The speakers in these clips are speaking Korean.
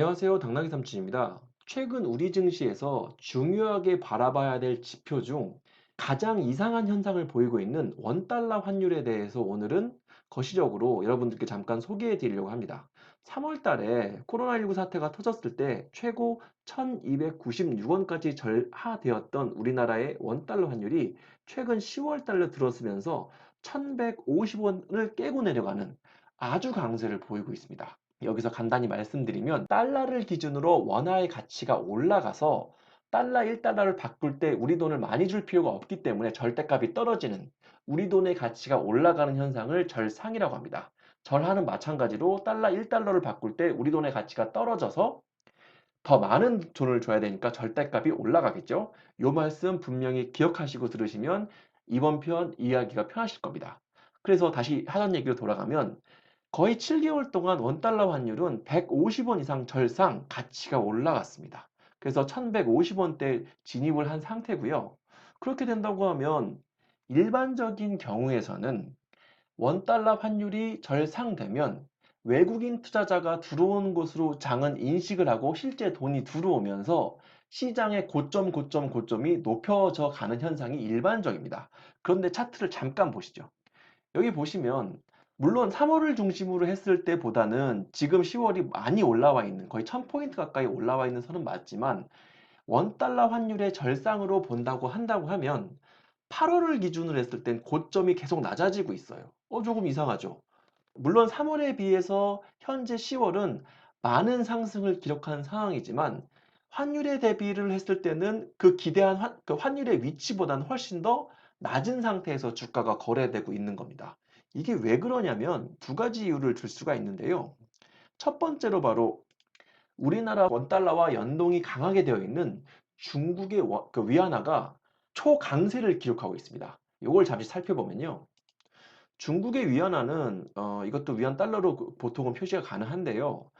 안녕하세요. 당나귀 삼촌입니다. 최근 우리 증시에서 중요하게 바라봐야 될 지표 중 가장 이상한 현상을 보이고 있는 원달러 환율에 대해서 오늘은 거시적으로 여러분들께 잠깐 소개해 드리려고 합니다. 3월 달에 코로나19 사태가 터졌을 때 최고 1296원까지 절하되었던 우리나라의 원달러 환율이 최근 10월 달로 들어서면서 1150원을 깨고 내려가는 아주 강세를 보이고 있습니다. 여기서 간단히 말씀드리면 달러를 기준으로 원화의 가치가 올라가서 달러 1달러를 바꿀 때 우리 돈을 많이 줄 필요가 없기 때문에 절대값이 떨어지는 우리 돈의 가치가 올라가는 현상을 절상이라고 합니다. 절하는 마찬가지로 달러 1달러를 바꿀 때 우리 돈의 가치가 떨어져서 더 많은 돈을 줘야 되니까 절대값이 올라가겠죠. 이 말씀 분명히 기억하시고 들으시면 이번 편 이해하기가 편하실 겁니다. 그래서 다시 하던 얘기로 돌아가면 거의 7개월 동안 원달러 환율은 150원 이상 절상 가치가 올라갔습니다. 그래서 1150원대 진입을 한 상태고요. 그렇게 된다고 하면 일반적인 경우에서는 원달러 환율이 절상되면 외국인 투자자가 들어온 곳으로 장은 인식을 하고 실제 돈이 들어오면서 시장의 고점이 높여져 가는 현상이 일반적입니다. 그런데 차트를 잠깐 보시죠. 여기 보시면 물론 3월을 중심으로 했을 때보다는 지금 10월이 많이 올라와 있는 거의 1000포인트 가까이 올라와 있는 선은 맞지만 원달러 환율의 절상으로 본다고 한다고 하면 8월을 기준으로 했을 땐 고점이 계속 낮아지고 있어요. 조금 이상하죠. 물론 3월에 비해서 현재 10월은 많은 상승을 기록한 상황이지만 환율에 대비를 했을 때는 그 기대한 그 환율의 위치보다는 훨씬 더 낮은 상태에서 주가가 거래되고 있는 겁니다. 이게 왜 그러냐면 두 가지 이유를 들 수가 있는데요. 첫 번째로 바로 우리나라 원달러와 연동이 강하게 되어 있는 중국의 그 위안화가 초강세를 기록하고 있습니다. 이걸 잠시 살펴보면요. 중국의 위안화는 이것도 위안 달러로 보통은 표시가 가능한데요.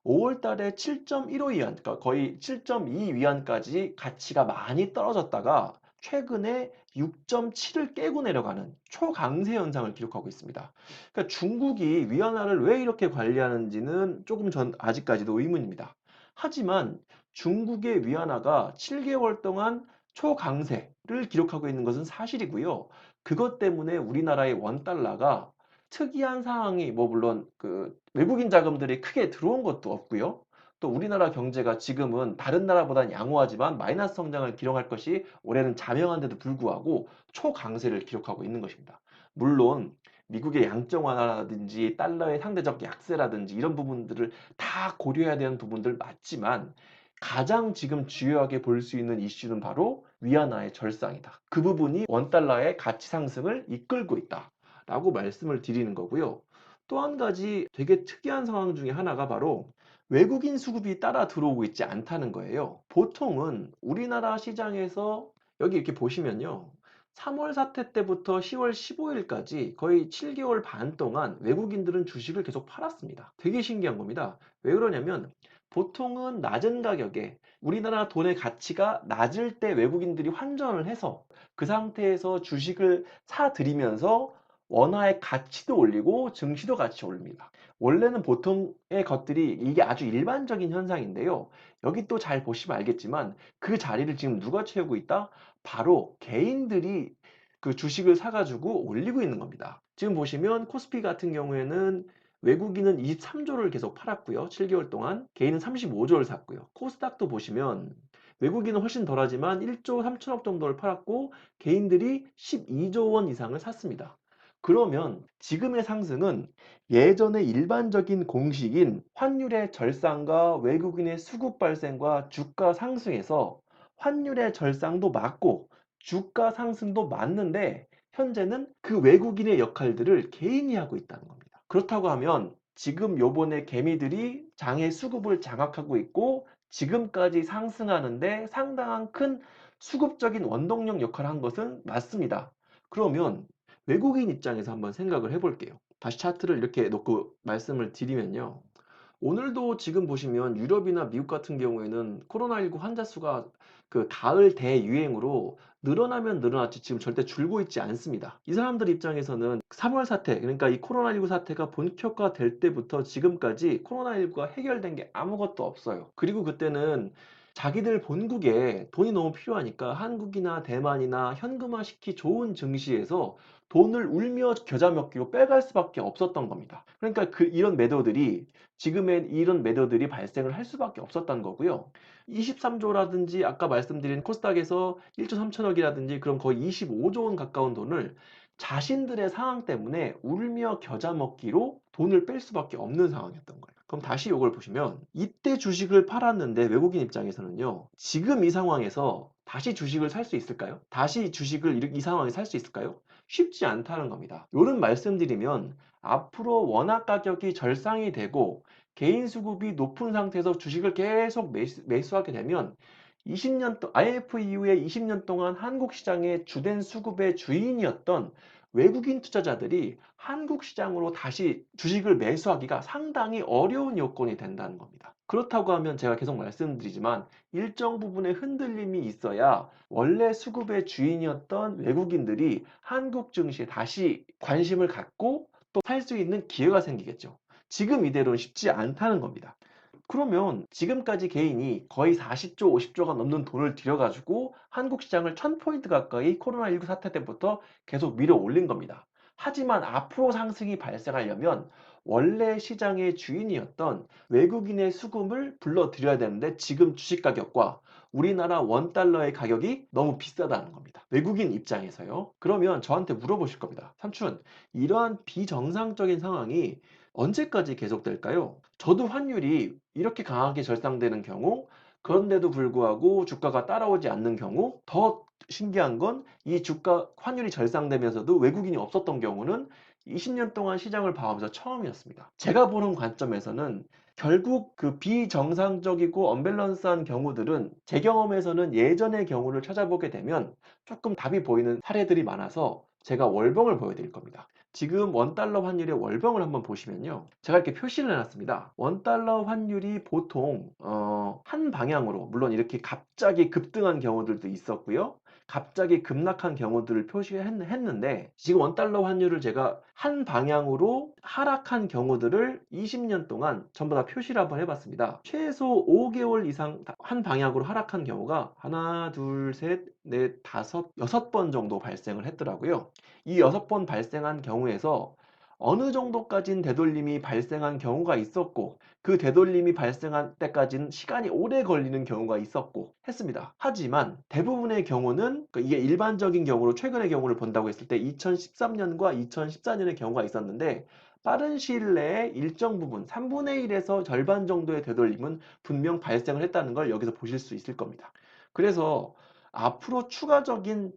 5월 달에 7.15 위안, 그러니까 거의 7.2 위안까지 가치가 많이 떨어졌다가 최근에 6.7을 깨고 내려가는 초강세 현상을 기록하고 있습니다. 그러니까 중국이 위안화를 왜 이렇게 관리하는지는 조금 전 아직까지도 의문입니다. 하지만 중국의 위안화가 7개월 동안 초강세를 기록하고 있는 것은 사실이고요. 그것 때문에 우리나라의 원달러가 특이한 상황이 뭐 물론 그 외국인 자금들이 크게 들어온 것도 없고요. 또 우리나라 경제가 지금은 다른 나라보다는 양호하지만 마이너스 성장을 기록할 것이 올해는 자명한데도 불구하고 초강세를 기록하고 있는 것입니다. 물론 미국의 양적 완화라든지 달러의 상대적 약세라든지 이런 부분들을 다 고려해야 되는 부분들 맞지만 가장 지금 주요하게 볼 수 있는 이슈는 바로 위안화의 절상이다. 그 부분이 원달러의 가치 상승을 이끌고 있다. 라고 말씀을 드리는 거고요. 또 한 가지 되게 특이한 상황 중에 하나가 바로 외국인 수급이 따라 들어오고 있지 않다는 거예요. 보통은 우리나라 시장에서 여기 이렇게 보시면요. 3월 사태 때부터 10월 15일까지 거의 7개월 반 동안 외국인들은 주식을 계속 팔았습니다. 되게 신기한 겁니다. 왜 그러냐면 보통은 낮은 가격에 우리나라 돈의 가치가 낮을 때 외국인들이 환전을 해서 그 상태에서 주식을 사들이면서 원화의 가치도 올리고 증시도 같이 올립니다. 원래는 보통의 것들이 이게 아주 일반적인 현상인데요. 여기 또 잘 보시면 알겠지만 그 자리를 지금 누가 채우고 있다? 바로 개인들이 그 주식을 사가지고 올리고 있는 겁니다. 지금 보시면 코스피 같은 경우에는 외국인은 23조를 계속 팔았고요. 7개월 동안 개인은 35조를 샀고요. 코스닥도 보시면 외국인은 훨씬 덜하지만 1조 3천억 정도를 팔았고 개인들이 12조 원 이상을 샀습니다. 그러면 지금의 상승은 예전의 일반적인 공식인 환율의 절상과 외국인의 수급 발생과 주가 상승에서 환율의 절상도 맞고 주가 상승도 맞는데 현재는 그 외국인의 역할들을 개인이 하고 있다는 겁니다. 그렇다고 하면 지금 요번에 개미들이 장의 수급을 장악하고 있고 지금까지 상승하는데 상당한 큰 수급적인 원동력 역할을 한 것은 맞습니다. 그러면 외국인 입장에서 한번 생각을 해볼게요. 다시 차트를 이렇게 놓고 말씀을 드리면요. 오늘도 지금 보시면 유럽이나 미국 같은 경우에는 코로나19 환자 수가 그 가을 대유행으로 늘어나면 늘어났지 지금 절대 줄고 있지 않습니다. 이 사람들 입장에서는 3월 사태, 그러니까 이 코로나19 사태가 본격화될 때부터 지금까지 코로나19가 해결된 게 아무것도 없어요. 그리고 그때는 자기들 본국에 돈이 너무 필요하니까 한국이나 대만이나 현금화시키 좋은 증시에서 돈을 울며 겨자 먹기로 빼갈 수밖에 없었던 겁니다. 그러니까 이런 매도들이 지금의 이런 매도들이 발생을 할 수밖에 없었던 거고요. 23조라든지 아까 말씀드린 코스닥에서 1조 3천억이라든지 그럼 거의 25조 원 가까운 돈을 자신들의 상황 때문에 울며 겨자 먹기로 돈을 뺄 수밖에 없는 상황이었던 거예요. 그럼 다시 이걸 보시면 이때 주식을 팔았는데 외국인 입장에서는요. 지금 이 상황에서 다시 주식을 살 수 있을까요? 다시 주식을 이 상황에 살 수 있을까요? 쉽지 않다는 겁니다. 요런 말씀드리면 앞으로 원화 가격이 절상이 되고 개인 수급이 높은 상태에서 주식을 계속 매수하게 되면 20년 IMF 이후에 20년 동안 한국 시장의 주된 수급의 주인이었던 외국인 투자자들이 한국 시장으로 다시 주식을 매수하기가 상당히 어려운 요건이 된다는 겁니다. 그렇다고 하면 제가 계속 말씀드리지만 일정 부분의 흔들림이 있어야 원래 수급의 주인이었던 외국인들이 한국 증시에 다시 관심을 갖고 또 살 수 있는 기회가 생기겠죠. 지금 이대로는 쉽지 않다는 겁니다. 그러면 지금까지 개인이 거의 40조, 50조가 넘는 돈을 들여가지고 한국 시장을 1000포인트 가까이 코로나19 사태 때부터 계속 밀어 올린 겁니다. 하지만 앞으로 상승이 발생하려면 원래 시장의 주인이었던 외국인의 수금을 불러들여야 되는데 지금 주식 가격과 우리나라 원달러의 가격이 너무 비싸다는 겁니다. 외국인 입장에서요. 그러면 저한테 물어보실 겁니다. 삼촌, 이러한 비정상적인 상황이 언제까지 계속될까요? 저도 환율이 이렇게 강하게 절상되는 경우, 그런데도 불구하고 주가가 따라오지 않는 경우, 더 신기한 건 이 주가 환율이 절상되면서도 외국인이 없었던 경우는 20년 동안 시장을 봐오면서 처음이었습니다. 제가 보는 관점에서는 결국 그 비정상적이고 언밸런스한 경우들은 제 경험에서는 예전의 경우를 찾아보게 되면 조금 답이 보이는 사례들이 많아서 제가 월봉을 보여드릴 겁니다. 지금 원달러 환율의 월봉을 한번 보시면요. 제가 이렇게 표시를 해놨습니다. 원달러 환율이 보통 한 방향으로 물론 이렇게 갑자기 급등한 경우들도 있었고요. 갑자기 급락한 경우들을 표시했는데 지금 원달러 환율을 제가 한 방향으로 하락한 경우들을 20년 동안 전부 다 표시를 한번 해봤습니다. 최소 5개월 이상 한 방향으로 하락한 경우가 하나, 둘, 셋, 넷, 다섯, 6번 정도 발생을 했더라고요. 이 6번 발생한 경우에서 어느 정도까지는 되돌림이 발생한 경우가 있었고 그 되돌림이 발생할 때까지는 시간이 오래 걸리는 경우가 있었고 했습니다. 하지만 대부분의 경우는 이게 일반적인 경우로 최근의 경우를 본다고 했을 때 2013년과 2014년의 경우가 있었는데 빠른 시일 내에 일정 부분 3분의 1에서 절반 정도의 되돌림은 분명 발생을 했다는 걸 여기서 보실 수 있을 겁니다. 그래서 앞으로 추가적인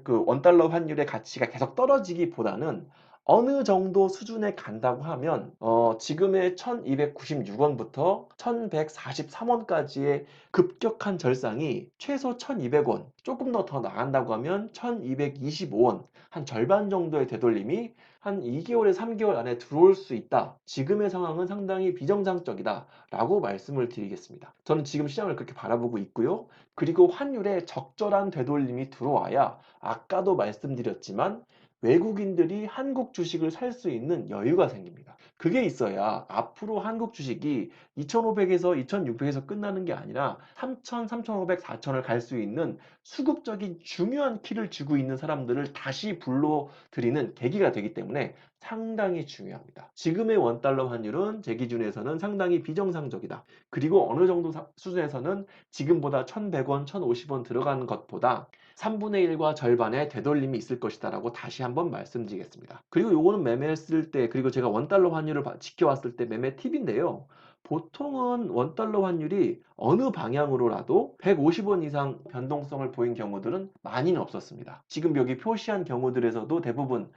그 원달러 환율의 가치가 계속 떨어지기보다는 어느 정도 수준에 간다고 하면 지금의 1296원부터 1143원까지의 급격한 절상이 최소 1200원, 조금 더 나간다고 하면 1225원, 한 절반 정도의 되돌림이 한 2개월에 3개월 안에 들어올 수 있다. 지금의 상황은 상당히 비정상적이다 라고 말씀을 드리겠습니다. 저는 지금 시장을 그렇게 바라보고 있고요. 그리고 환율에 적절한 되돌림이 들어와야 아까도 말씀드렸지만 외국인들이 한국 주식을 살 수 있는 여유가 생깁니다. 그게 있어야 앞으로 한국 주식이 2,500에서 2,600에서 끝나는 게 아니라 3,000, 3,500, 4,000을 갈 수 있는 수급적인 중요한 키를 쥐고 있는 사람들을 다시 불러들이는 계기가 되기 때문에 상당히 중요합니다. 지금의 원달러 환율은 제 기준에서는 상당히 비정상적이다. 그리고 어느 정도 수준에서는 지금보다 1,100원, 1,050원 들어가는 것보다 3분의 1과 절반의 되돌림이 있을 것이다 라고 다시 한번 말씀드리겠습니다. 그리고 요거는 매매했을 때 그리고 제가 원달러 환율을 지켜왔을 때 매매 팁인데요. 보통은 원달러 환율이 어느 방향으로라도 150원 이상 변동성을 보인 경우들은 많이는 없었습니다. 지금 여기 표시한 경우들에서도 대부분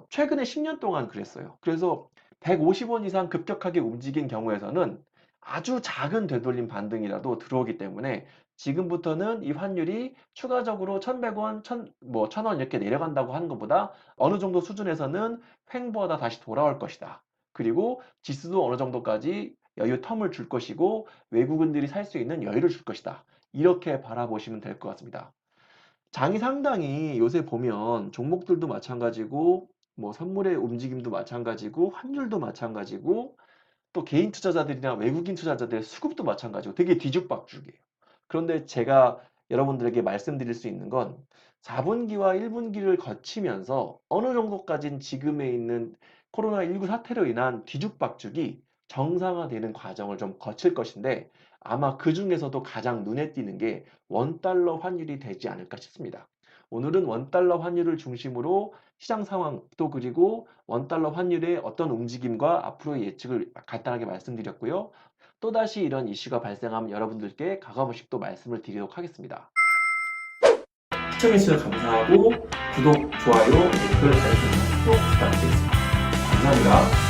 최근에 10년 동안 그랬어요. 그래서 150원 이상 급격하게 움직인 경우에서는 아주 작은 되돌림 반등이라도 들어오기 때문에 지금부터는 이 환율이 추가적으로 1100원, 1000원 이렇게 내려간다고 하는 것보다 어느 정도 수준에서는 횡보하다 다시 돌아올 것이다. 그리고 지수도 어느 정도까지 여유 텀을 줄 것이고 외국인들이 살 수 있는 여유를 줄 것이다. 이렇게 바라보시면 될 것 같습니다. 장이 상당히 요새 보면 종목들도 마찬가지고 뭐 선물의 움직임도 마찬가지고 환율도 마찬가지고 또 개인 투자자들이나 외국인 투자자들의 수급도 마찬가지고 되게 뒤죽박죽이에요. 그런데 제가 여러분들에게 말씀드릴 수 있는 건 4분기와 1분기를 거치면서 어느 정도까지는 지금에 있는 코로나19 사태로 인한 뒤죽박죽이 정상화되는 과정을 좀 거칠 것인데 아마 그 중에서도 가장 눈에 띄는 게 원달러 환율이 되지 않을까 싶습니다. 오늘은 원달러 환율을 중심으로 시장 상황도 그리고 원달러 환율의 어떤 움직임과 앞으로의 예측을 간단하게 말씀드렸고요. 또다시 이런 이슈가 발생하면 여러분들께 가감없이 또 말씀을 드리도록 하겠습니다. 시청해주셔서 감사하고 구독, 좋아요, 댓글, 알림, 또 부탁드리겠습니다. 감사합니다.